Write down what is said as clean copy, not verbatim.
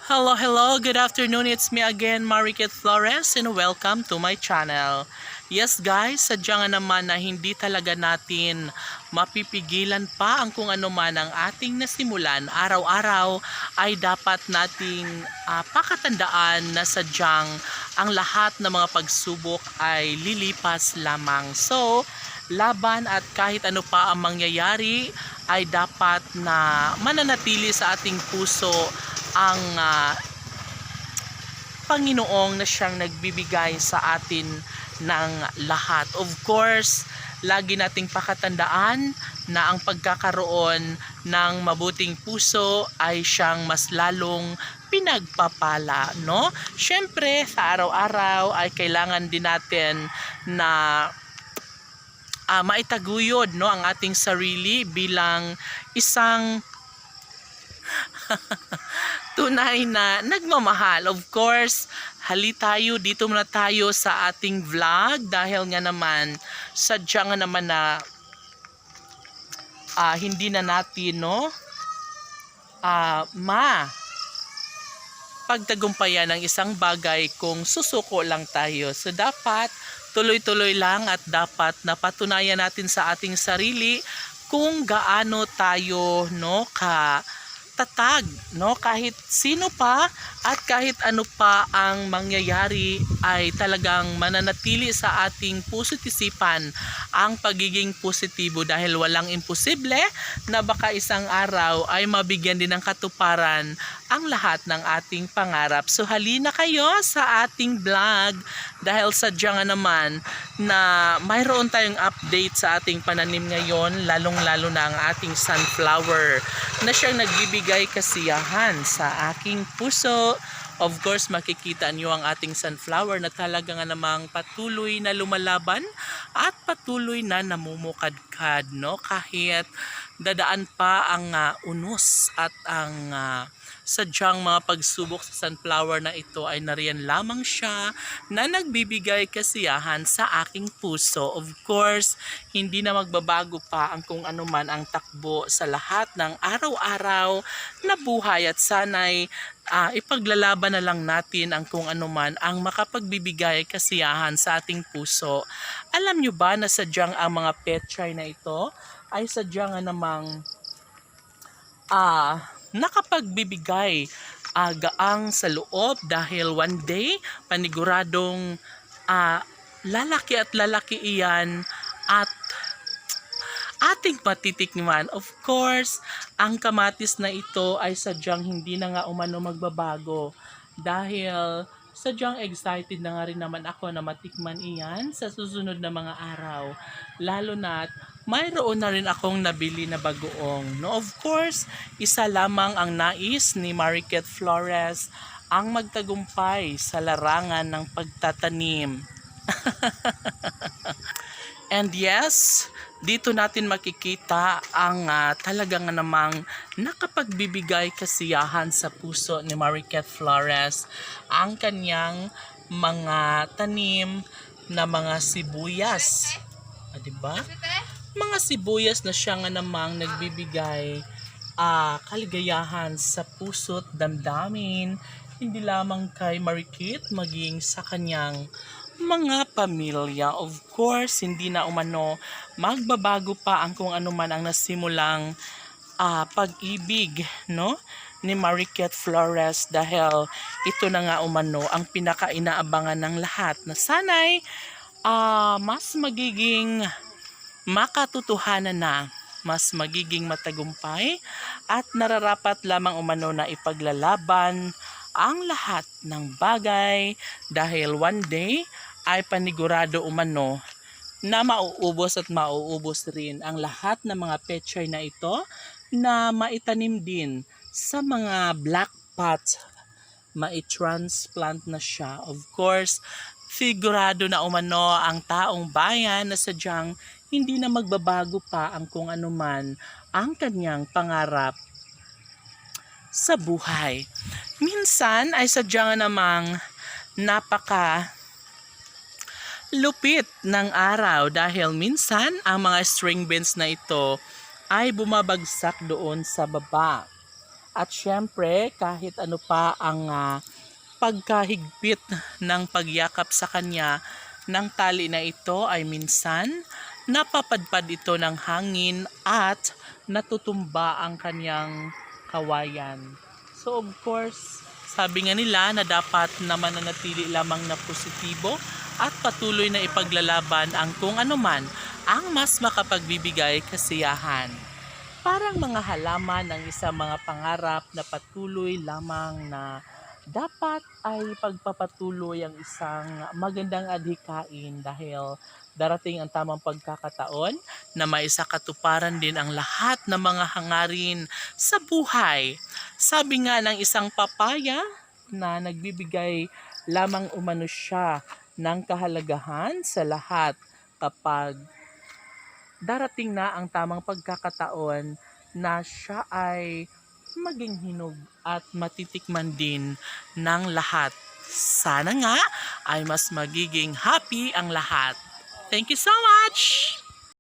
Hello, good afternoon. It's me again, Mariket Flores, and welcome to my channel. Yes guys, sadya nga naman na hindi talaga natin mapipigilan pa ang kung ano man ang ating nasimulan. Araw-araw ay dapat nating pakatandaan na sadyang ang lahat ng mga pagsubok ay lilipas lamang. So, laban at kahit ano pa ang mangyayari ay dapat na mananatili sa ating puso ang Panginoong na siyang nagbibigay sa atin ng lahat. Of course, lagi nating pakatandaan na ang pagkakaroon ng mabuting puso ay siyang mas lalong pinagpapala, no? Siyempre, sa araw-araw ay kailangan din natin na maitaguyod, no, ang ating sarili bilang isang tunay na nagmamahal. Of course, dito muna tayo sa ating vlog dahil nga naman sadya nga naman na hindi na natin pagtagumpayan ng isang bagay kung susuko lang tayo. So dapat tuloy-tuloy lang at dapat napatunayan natin sa ating sarili kung gaano tayo tatag, no? Kahit sino pa at kahit ano pa ang mangyayari ay talagang mananatili sa ating puso't isipan ang pagiging positibo dahil walang imposible na baka isang araw ay mabigyan din ng katuparan ang lahat ng ating pangarap. So halina kayo sa ating vlog dahil sadya nga naman na mayroon tayong update sa ating pananim ngayon, lalong-lalo na ang ating sunflower na siyang nagbibigay kasiyahan sa aking puso. Of course, makikita nyo ang ating sunflower na talaga nga namang patuloy na lumalaban at patuloy na namumukadkad, no? Kahit dadaan pa ang unos at ang sadyang mga pagsubok sa sunflower na ito ay nariyan lamang siya na nagbibigay kasiyahan sa aking puso. Of course, hindi na magbabago pa ang kung ano man ang takbo sa lahat ng araw-araw na buhay at sana'y ipaglalaban na lang natin ang kung ano man ang makapagbibigay kasiyahan sa ating puso. Alam nyo ba na sadyang ang mga petchay na ito ay sadyang nga namang nakapagbibigay gaang sa loob dahil one day paniguradong lalaki at lalaki iyan at ating matitikman. Of course, ang kamatis na ito ay sadyang hindi na nga umano magbabago dahil sadyang excited na nga rin naman ako na matikman iyan sa susunod na mga araw. Lalo na't mayroon na rin akong nabili na bagoong. No, of course, isa lamang ang nais ni Mariket Flores ang magtagumpay sa larangan ng pagtatanim. And yes, dito natin makikita ang talagang namang nakapagbibigay kasiyahan sa puso ni Mariket Flores ang kanyang mga tanim na mga sibuyas. Diba? Mga sibuyas na siya nga namang nagbibigay kaligayahan sa puso't damdamin, hindi lamang kay Mariket, maging sa kanyang mga pamilya. Of course, hindi na umano magbabago pa ang kung ano man ang nasimulang pag-ibig, no, ni Mariket Flores dahil ito na nga umano ang pinaka-inaabangan ng lahat na sana'y mas magiging makatotohanan na, mas magiging matagumpay at nararapat lamang umano na ipaglalaban ang lahat ng bagay dahil one day ay panigurado umano na mauubos at mauubos rin ang lahat ng mga petchay na ito na maitanim din sa mga black pot, mai-transplant na siya. Of course, sigurado na umano ang taong bayan na sadyang hindi na magbabago pa ang kung ano man ang kanyang pangarap sa buhay. Minsan ay sadya nga namang napaka lupit ng araw dahil minsan ang mga string beans na ito ay bumabagsak doon sa baba. At syempre, kahit ano pa ang pagkahigpit ng pagyakap sa kanya ng tali na ito ay minsan napapadpad ito ng hangin at natutumba ang kanyang kawayan. So of course, sabi nga nila na dapat na mananatili lamang na positibo at patuloy na ipaglalaban ang kung anuman ang mas makapagbibigay kasiyahan. Parang mga halaman ng isang mga pangarap na patuloy lamang na dapat ay pagpapatuloy ang isang magandang adhikain dahil darating ang tamang pagkakataon na maisakatuparan din ang lahat ng mga hangarin sa buhay. Sabi nga ng isang papaya na nagbibigay lamang umano siya ng kahalagahan sa lahat kapag darating na ang tamang pagkakataon na siya ay maging hinog at matitikman din ng lahat. Sana nga ay mas magiging happy ang lahat. Thank you so much!